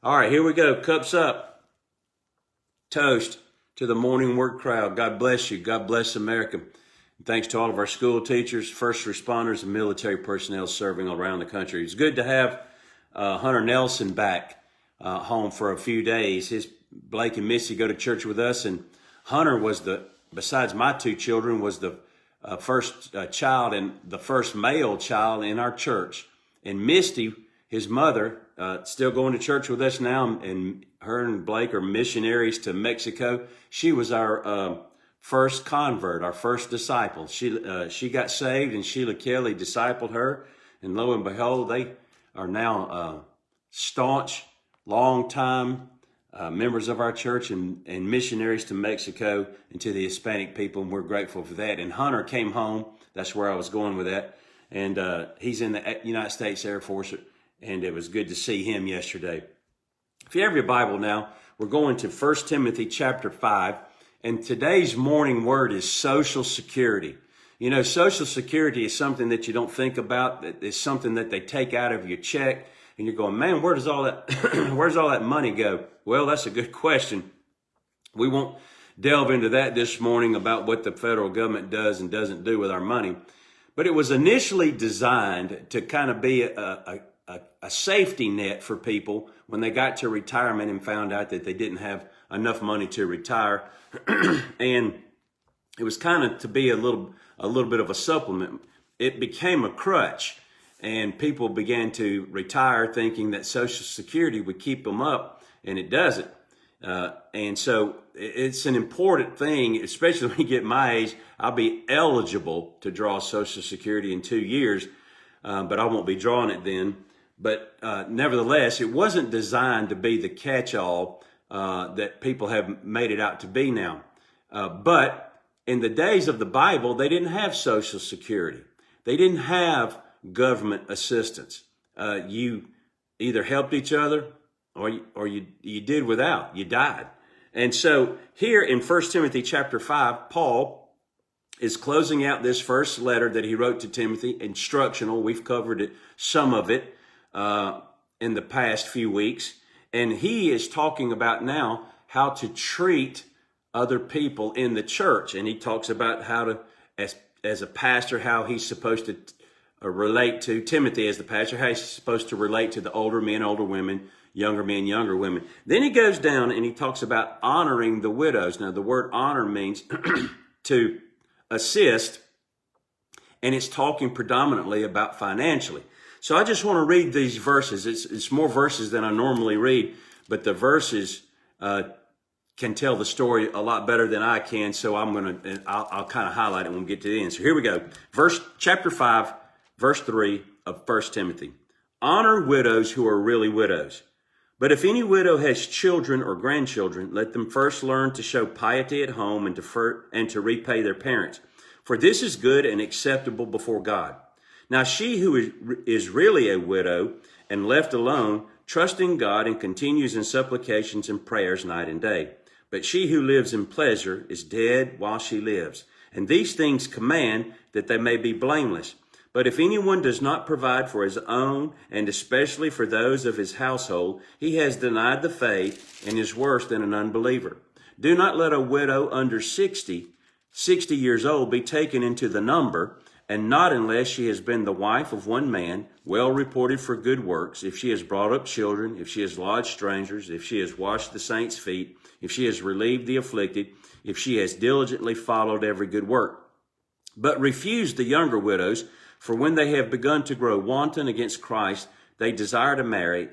All right, here we go. Cups up. Toast to the morning word crowd. God bless you. God bless America. Thanks to all of our school teachers, first responders, and military personnel serving around the country. It's good to have Hunter Nelson back home for a few days. Blake and Missy go to church with us, and Hunter was besides my two children, was the first child and the first male child in our church. And Misty, his mother, still going to church with us now, and her and Blake are missionaries to Mexico. She was our first convert, our first disciple. She got saved, and Sheila Kelly discipled her, and lo and behold, they are now staunch, long-time members of our church and missionaries to Mexico and to the Hispanic people, and we're grateful for that. And Hunter came home. That's where I was going with that. And he's in the United States Air Force, and it was good to see him yesterday. If you have your Bible now, we're going to 1 Timothy chapter 5, and today's morning word is social security. You know, social security is something that you don't think about. It's something that they take out of your check, and you're going, man, where does all that money go? Well, that's a good question. We won't delve into that this morning about what the federal government does and doesn't do with our money. But it was initially designed to kind of be a safety net for people when they got to retirement and found out that they didn't have enough money to retire. And it was kind of to be a little bit of a supplement. It became a crutch, and people began to retire thinking that Social Security would keep them up, and it doesn't. And so it's an important thing, especially when you get my age. I'll be eligible to draw Social Security in 2 years, but I won't be drawing it then. But nevertheless, it wasn't designed to be the catch-all that people have made it out to be now. But in the days of the Bible, they didn't have Social Security. They didn't have government assistance. You either helped each other or you did without. You died. And so here in 1 Timothy chapter 5, Paul is closing out this first letter that he wrote to Timothy, instructional. We've covered some of it in the past few weeks. And he is talking about now how to treat other people in the church. And he talks about how to, as a pastor, how he's supposed to relate to Timothy as the pastor, how he's supposed to relate to the older men, older women, younger men, younger women. Then he goes down and he talks about honoring the widows. Now, the word honor means to assist, and it's talking predominantly about financially. So I just want to read these verses. It's more verses than I normally read, but the verses can tell the story a lot better than I can. So I'll kind of highlight it when we get to the end. So here we go. Chapter 5, verse 3 of 1 Timothy. Honor widows who are really widows. But if any widow has children or grandchildren, let them first learn to show piety at home and to repay their parents. For this is good and acceptable before God. Now she who is really a widow and left alone, trusts in God and continues in supplications and prayers night and day. But she who lives in pleasure is dead while she lives. And these things command that they may be blameless. But if anyone does not provide for his own, and especially for those of his household, he has denied the faith and is worse than an unbeliever. Do not let a widow under 60 years old, be taken into the number, and not unless she has been the wife of one man, well reported for good works, if she has brought up children, if she has lodged strangers, if she has washed the saints' feet, if she has relieved the afflicted, if she has diligently followed every good work. But refuse the younger widows, for when they have begun to grow wanton against Christ, they desire to marry,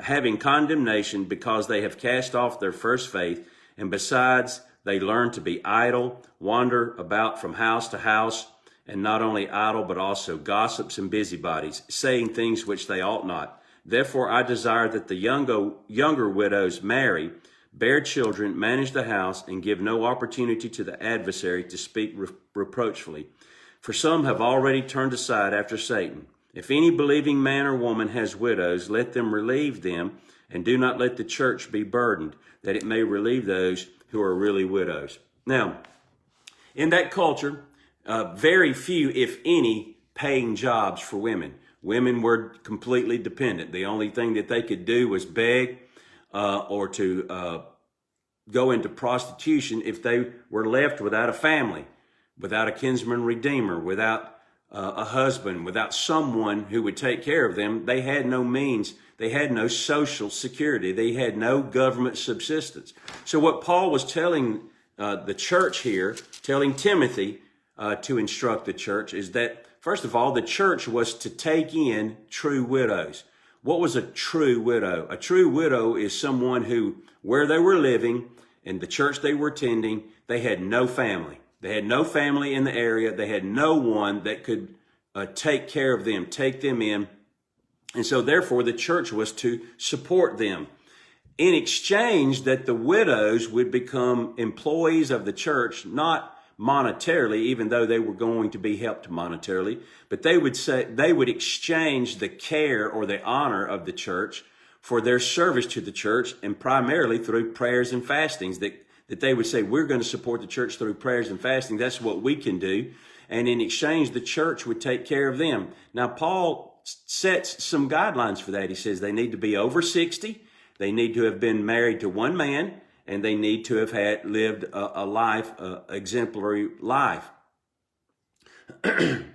having condemnation because they have cast off their first faith, and besides they learn to be idle, wander about from house to house, and not only idle, but also gossips and busybodies, saying things which they ought not. Therefore I desire that the younger widows marry, bear children, manage the house, and give no opportunity to the adversary to speak reproachfully. For some have already turned aside after Satan. If any believing man or woman has widows, let them relieve them, and do not let the church be burdened, that it may relieve those who are really widows. Now, in that culture, very few, if any, paying jobs for women. Women were completely dependent. The only thing that they could do was beg or to go into prostitution if they were left without a family, without a kinsman redeemer, without a husband, without someone who would take care of them. They had no means. They had no social security. They had no government subsistence. So what Paul was telling the church here, telling Timothy to instruct the church, is that, first of all, the church was to take in true widows. What was a true widow? A true widow is someone who, where they were living and the church they were attending, they had no family. They had no family in the area. They had no one that could take care of them, take them in. And so therefore the church was to support them. In exchange, that the widows would become employees of the church, not monetarily, even though they were going to be helped monetarily, but they would exchange the care or the honor of the church for their service to the church, and primarily through prayers and fastings, that they would say, we're going to support the church through prayers and fasting. That's what we can do. And in exchange, the church would take care of them. Now, Paul sets some guidelines for that. He says they need to be over 60. They need to have been married to one man, and they need to have lived a life, exemplary life. Then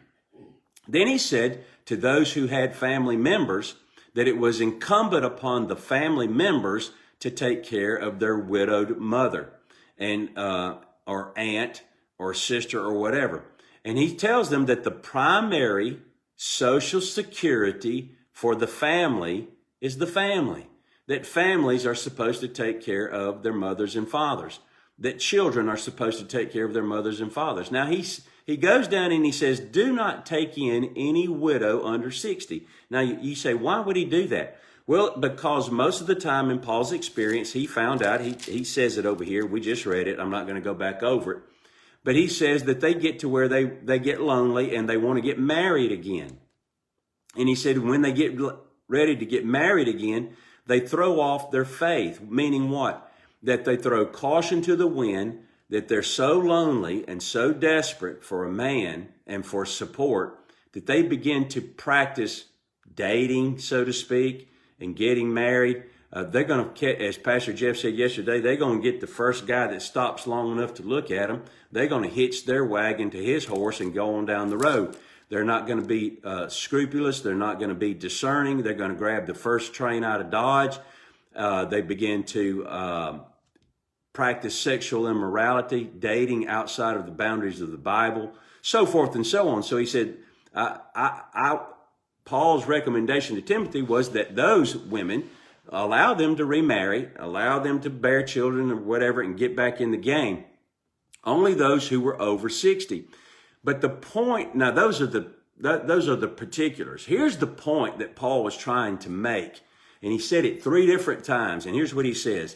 he said to those who had family members that it was incumbent upon the family members to take care of their widowed mother and or aunt or sister or whatever. And he tells them that the primary social security for the family is the family. That families are supposed to take care of their mothers and fathers. That children are supposed to take care of their mothers and fathers. Now he goes down and he says, do not take in any widow under 60. Now you say, why would he do that? Well, because most of the time in Paul's experience, he found out, he says it over here, we just read it, I'm not going to go back over it, but he says that they get to where they get lonely and they want to get married again. And he said when they get ready to get married again, they throw off their faith, meaning what? That they throw caution to the wind, that they're so lonely and so desperate for a man and for support that they begin to practice dating, so to speak, and getting married. They're going to, as Pastor Jeff said yesterday, they're going to get the first guy that stops long enough to look at them. They're going to hitch their wagon to his horse and go on down the road. They're not going to be scrupulous. They're not going to be discerning. They're going to grab the first train out of Dodge. They begin to practice sexual immorality, dating outside of the boundaries of the Bible, so forth and so on. So he said, Paul's recommendation to Timothy was that those women, allow them to remarry, allow them to bear children or whatever and get back in the game. Only those who were over 60. But the point, now those are the particulars. Here's the point that Paul was trying to make. And he said it 3 different times. And here's what he says,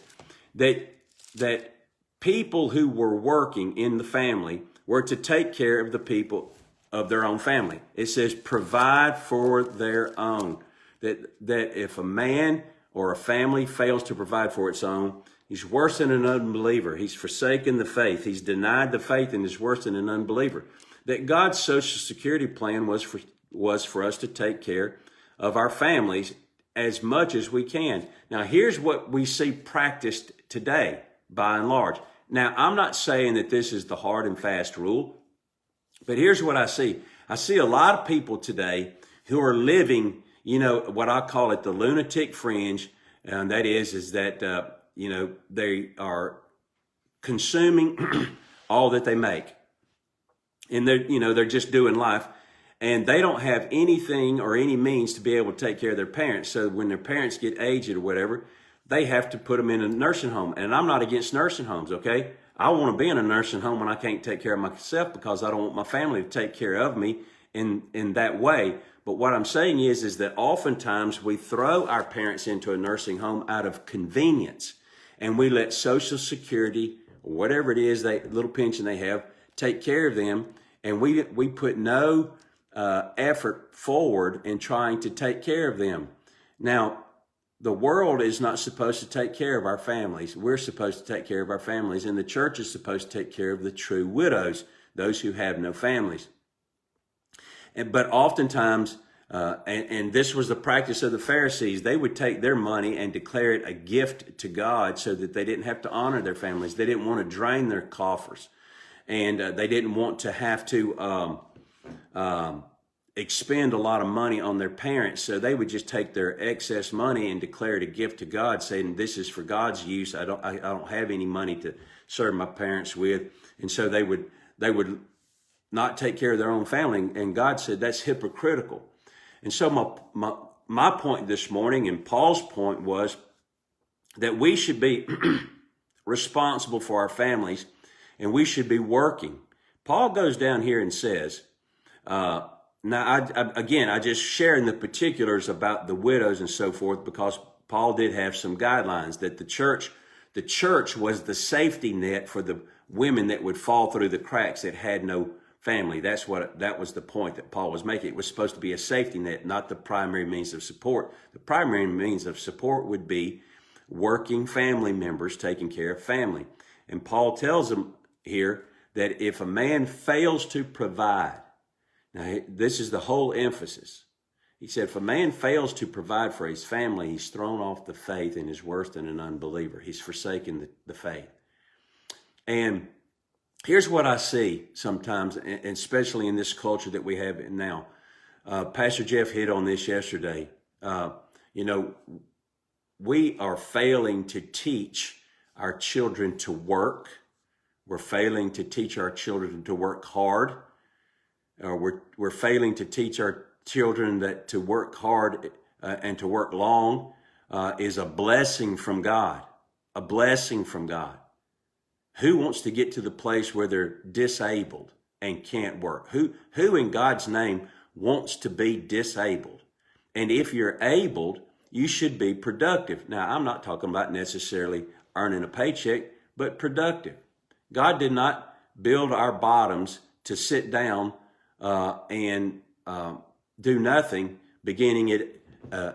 that people who were working in the family were to take care of the people of their own family. It says provide for their own. That if a man or a family fails to provide for its own, he's worse than an unbeliever. He's forsaken the faith. He's denied the faith and is worse than an unbeliever. That God's social security plan was for us to take care of our families as much as we can. Now, here's what we see practiced today, by and large. Now, I'm not saying that this is the hard and fast rule, but here's what I see. I see a lot of people today who are living, what I call it the lunatic fringe, and that is that, they are consuming all that they make. And they're just doing life, and they don't have anything or any means to be able to take care of their parents. So when their parents get aged or whatever, they have to put them in a nursing home. And I'm not against nursing homes, okay? I want to be in a nursing home when I can't take care of myself because I don't want my family to take care of me in that way. But what I'm saying is that oftentimes we throw our parents into a nursing home out of convenience, and we let Social Security, or whatever it is, little pension they have, take care of them, and we put no effort forward in trying to take care of them. Now, the world is not supposed to take care of our families. We're supposed to take care of our families, and the church is supposed to take care of the true widows, those who have no families. But oftentimes, And this was the practice of the Pharisees. They would take their money and declare it a gift to God so that they didn't have to honor their families. They didn't want to drain their coffers. And they didn't want to have to expend a lot of money on their parents. So they would just take their excess money and declare it a gift to God, saying, this is for God's use. I don't have any money to serve my parents with. And so they would not take care of their own family. And God said that's hypocritical. And so my point this morning, and Paul's point, was that we should be responsible for our families, and we should be working. Paul goes down here and says, now I just sharing the particulars about the widows and so forth, because Paul did have some guidelines that the church was the safety net for the women that would fall through the cracks that had no family. That was the point that Paul was making. It was supposed to be a safety net, not the primary means of support. The primary means of support would be working family members taking care of family. And Paul tells them here that if a man fails to provide, now this is the whole emphasis. He said, if a man fails to provide for his family, he's thrown off the faith and is worse than an unbeliever. He's forsaken the faith. And here's what I see sometimes, and especially in this culture that we have now. Pastor Jeff hit on this yesterday. We are failing to teach our children to work. We're failing to teach our children to work hard. We're failing to teach our children that to work hard and to work long is a blessing from God. A blessing from God. Who wants to get to the place where they're disabled and can't work? Who in God's name wants to be disabled? And if you're able, you should be productive. Now, I'm not talking about necessarily earning a paycheck, but productive. God did not build our bottoms to sit down and do nothing beginning at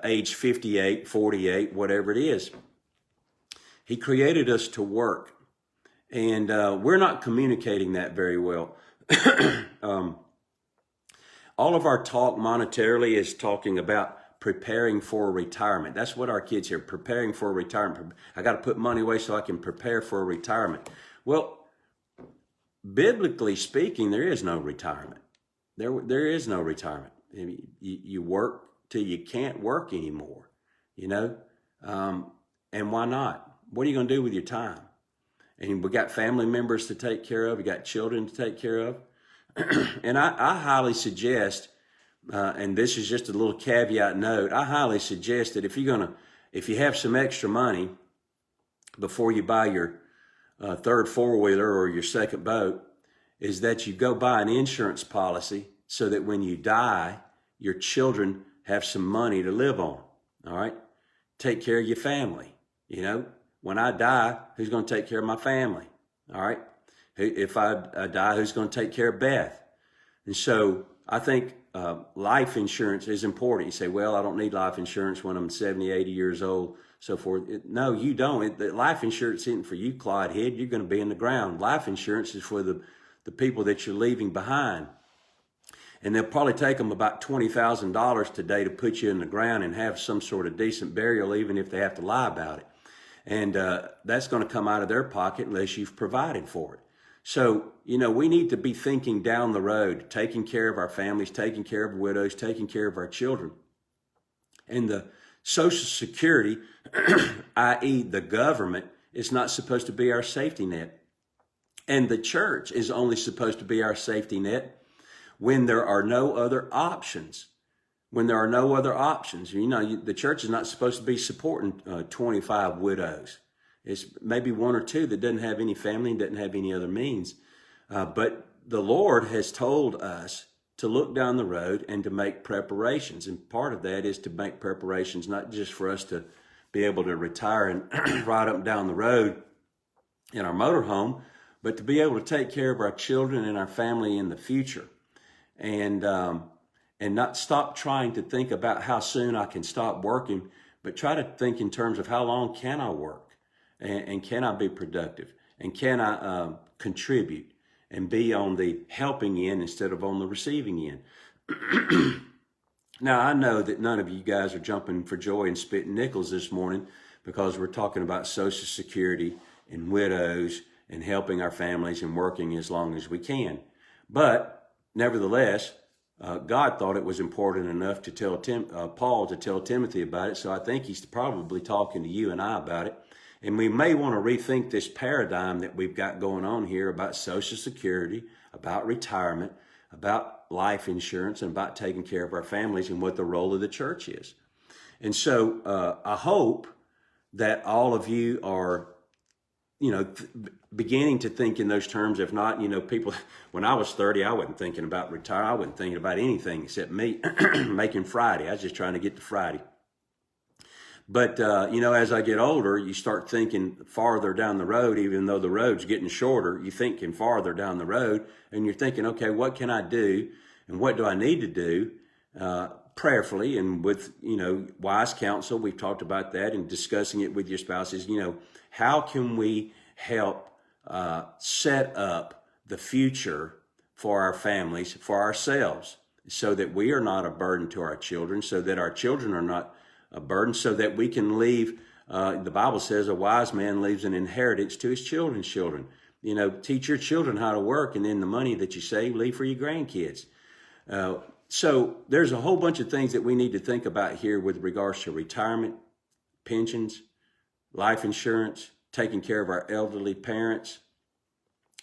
age 58, 48, whatever it is. He created us to work. And we're not communicating that very well. All of our talk monetarily is talking about preparing for retirement. That's what our kids hear, preparing for retirement. I got to put money away so I can prepare for retirement. Well, biblically speaking, there is no retirement. There is no retirement. You work till you can't work anymore, and why not? What are you going to do with your time? And we got family members to take care of. We got children to take care of. And I highly suggest, and this is just a little caveat note, I highly suggest that if you have some extra money before you buy your third four-wheeler or your second boat, is that you go buy an insurance policy so that when you die, your children have some money to live on. All right? Take care of your family, When I die, who's going to take care of my family? All right. If I die, who's going to take care of Beth? And so I think life insurance is important. You say, well, I don't need life insurance when I'm 70, 80 years old, so forth. No, you don't. Life insurance isn't for you, Clyde Head. You're going to be in the ground. Life insurance is for the people that you're leaving behind. And they'll probably take them about $20,000 today to put you in the ground and have some sort of decent burial, even if they have to lie about it. And that's going to come out of their pocket unless you've provided for it. So, we need to be thinking down the road, taking care of our families, taking care of widows, taking care of our children. And the Social Security, i.e. the government, is not supposed to be our safety net. And the church is only supposed to be our safety net when there are no other options. When there are no other options, the church is not supposed to be supporting 25 widows. It's maybe one or two that doesn't have any family and doesn't have any other means. But the Lord has told us to look down the road and to make preparations. And part of that is to make preparations, not just for us to be able to retire and ride up and down the road in our motorhome, but to be able to take care of our children and our family in the future. And not stop trying to think about how soon I can stop working, but try to think in terms of how long can I work, and can I be productive, and can I contribute and be on the helping end instead of on the receiving end. Now, I know that none of you guys are jumping for joy and spitting nickels this morning because we're talking about Social Security and widows and helping our families and working as long as we can. But nevertheless, God thought it was important enough to tell Paul to tell Timothy about it. So I think he's probably talking to you and I about it. And we may want to rethink this paradigm that we've got going on here about Social Security, about retirement, about life insurance, and about taking care of our families and what the role of the church is. And so I hope that all of you are, beginning to think in those terms. If not, people, when I was 30, I wasn't thinking about retire. I wasn't thinking about anything except me making Friday. I was just trying to get to Friday. But, as I get older, you start thinking farther down the road, even though the road's getting shorter, you're thinking farther down the road and you're thinking, okay, what can I do? And what do I need to do? Prayerfully and with, wise counsel. We've talked about that and discussing it with your spouses. How can we help set up the future for our families, for ourselves, so that we are not a burden to our children, so that our children are not a burden, so that we can leave, the Bible says a wise man leaves an inheritance to his children's children. Teach your children how to work, and then the money that you save, leave for your grandkids. So there's a whole bunch of things that we need to think about here with regards to retirement, pensions, life insurance, taking care of our elderly parents,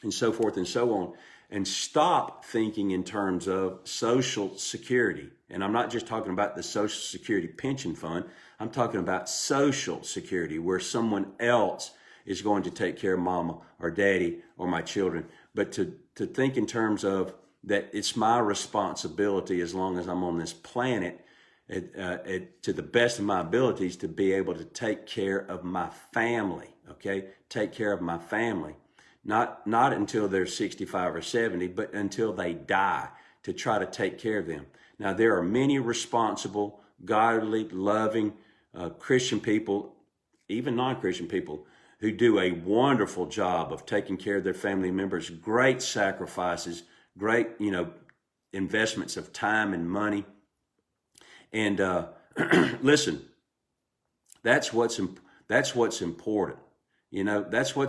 and so forth and so on. And stop thinking in terms of Social Security. And I'm not just talking about the Social Security pension fund. I'm talking about Social Security, where someone else is going to take care of mama or daddy or my children. But to think in terms of that it's my responsibility, as long as I'm on this planet, to the best of my abilities, to be able to take care of my family, okay? Take care of my family. Not until they're 65 or 70, but until they die, to try to take care of them. Now, there are many responsible, godly, loving Christian people, even non-Christian people, who do a wonderful job of taking care of their family members, great sacrifices, great, investments of time and money. And listen, that's what's important. That's what's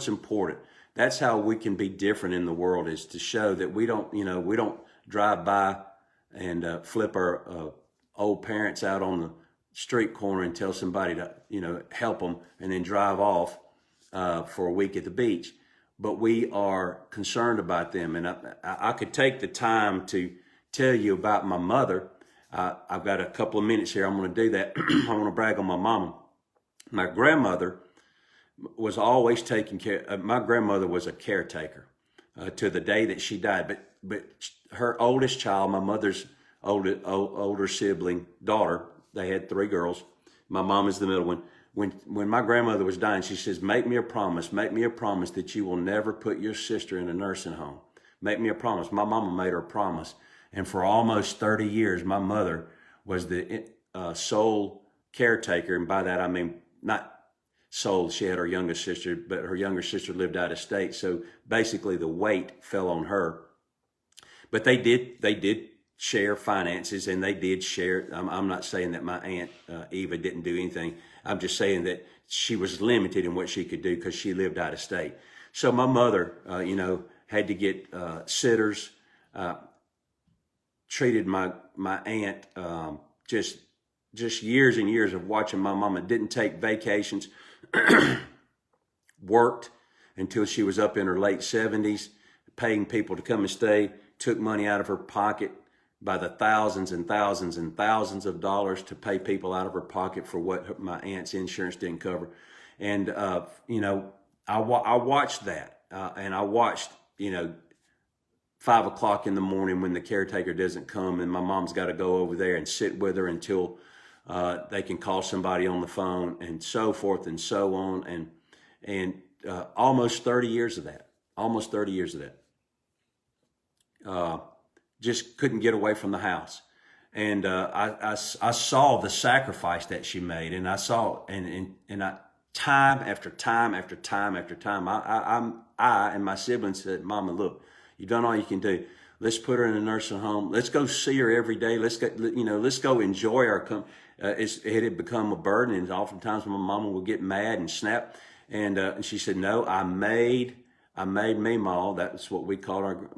important. That's how we can be different in the world, is to show that we don't drive by and flip our old parents out on the street corner and tell somebody to, help them, and then drive off for a week at the beach. But we are concerned about them. And I could take the time to tell you about my mother. I've got a couple of minutes here. I'm going to do that. I want to brag on my mama. My grandmother was always taking care. My grandmother was a caretaker to the day that she died. But her oldest child, my mother's older sibling, daughter, they had 3 girls. My mom is the middle one. When my grandmother was dying, she says, make me a promise that you will never put your sister in a nursing home. Make me a promise. My mama made her a promise. And for almost 30 years, my mother was the sole caretaker. And by that, I mean, not sole, she had her youngest sister, but her younger sister lived out of state. So basically the weight fell on her. But they did share finances, and they did share. I'm not saying that my Aunt Eva didn't do anything. I'm just saying that she was limited in what she could do because she lived out of state. So my mother, had to get sitters, treated my aunt just years and years of watching my mama. Didn't take vacations, worked until she was up in her late 70s, paying people to come and stay, took money out of her pocket by the thousands and thousands and thousands of dollars to pay people out of her pocket for what my aunt's insurance didn't cover. And, I watched that, and I watched, 5 o'clock in the morning when the caretaker doesn't come, and my mom's got to go over there and sit with her until they can call somebody on the phone, and so forth and so on. And almost 30 years of that, just couldn't get away from the house. And I saw the sacrifice that she made, and I saw, and I, time after time after time after time, I and my siblings said, Mama, look, you've done all you can do. Let's put her in a nursing home. Let's go see her every day. Let's go enjoy our it had become a burden, and oftentimes my mama would get mad and snap. And she said, "No, I made Meemaw." That's what we called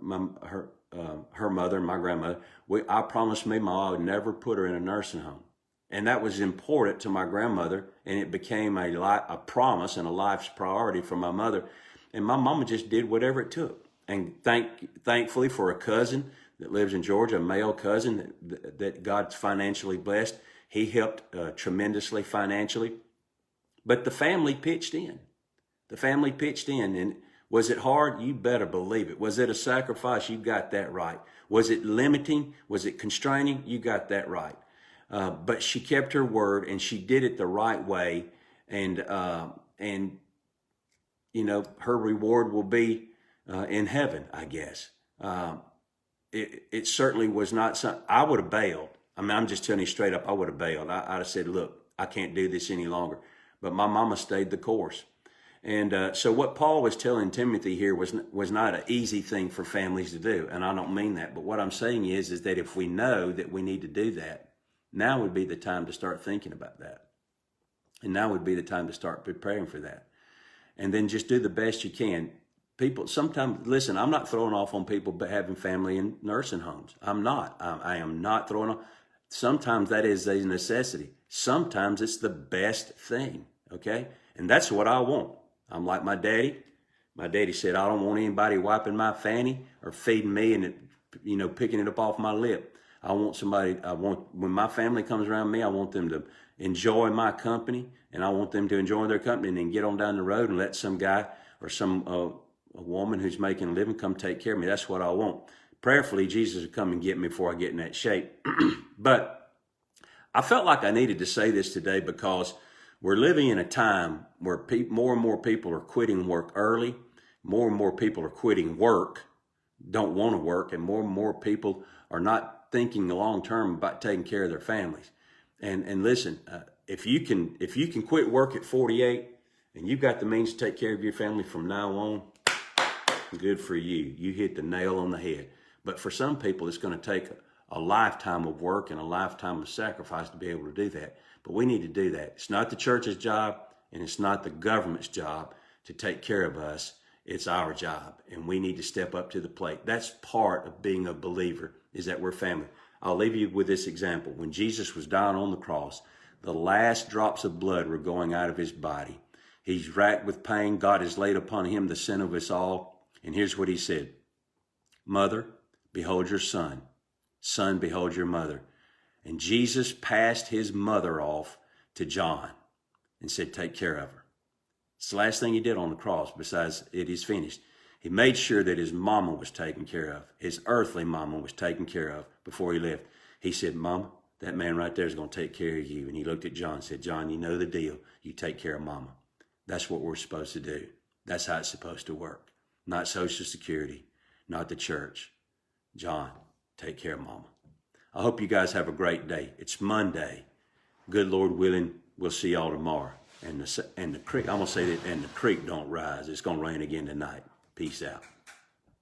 her mother and my grandmother. I promised Meemaw I would never put her in a nursing home, and that was important to my grandmother, and it became a promise and a life's priority for my mother. And my mama just did whatever it took. And thankfully for a cousin that lives in Georgia, a male cousin that God's financially blessed, he helped tremendously financially. But the family pitched in. The family pitched in. And was it hard? You better believe it. Was it a sacrifice? You got that right. Was it limiting? Was it constraining? You got that right. But she kept her word, and she did it the right way. And her reward will be in heaven, I guess. It certainly was not something. I would have bailed. I mean, I'm just telling you straight up, I would have bailed. I'd have said, look, I can't do this any longer. But my mama stayed the course. And so what Paul was telling Timothy here was not an easy thing for families to do. And I don't mean that. But what I'm saying is that if we know that we need to do that, now would be the time to start thinking about that. And now would be the time to start preparing for that. And then just do the best you can. People, sometimes, listen, I'm not throwing off on people having family in nursing homes. I'm not. I am not throwing off. Sometimes that is a necessity. Sometimes it's the best thing, okay? And that's what I want. I'm like my daddy. My daddy said, I don't want anybody wiping my fanny or feeding me and, picking it up off my lip. When my family comes around me, I want them to enjoy my company, and I want them to enjoy their company and then get on down the road and let some guy or some a woman who's making a living come take care of me. That's what I want. Prayerfully, Jesus will come and get me before I get in that shape. But I felt like I needed to say this today because we're living in a time where more and more people are quitting work early. More and more people are quitting work, don't want to work, and more people are not thinking long term about taking care of their families. And listen, if you can quit work at 48 and you've got the means to take care of your family from now on, good for you. You hit the nail on the head. But for some people, it's going to take a lifetime of work and a lifetime of sacrifice to be able to do that. But we need to do that. It's not the church's job, and it's not the government's job to take care of us. It's our job, and we need to step up to the plate. That's part of being a believer, is that we're family. I'll leave you with this example. When Jesus was dying on the cross, the last drops of blood were going out of his body. He's racked with pain. God has laid upon him the sin of us all. And here's what he said. Mother, behold your son. Son, behold your mother. And Jesus passed his mother off to John and said, take care of her. It's the last thing he did on the cross, besides it is finished. He made sure that his mama was taken care of. His earthly mama was taken care of before he left. He said, Mama, that man right there is going to take care of you. And he looked at John and said, John, you know the deal. You take care of mama. That's what we're supposed to do. That's how it's supposed to work. Not Social Security, not the church. John, take care of mama. I hope you guys have a great day. It's Monday. Good Lord willing, we'll see y'all tomorrow. And the creek, I'm going to say that, and the creek don't rise. It's going to rain again tonight. Peace out.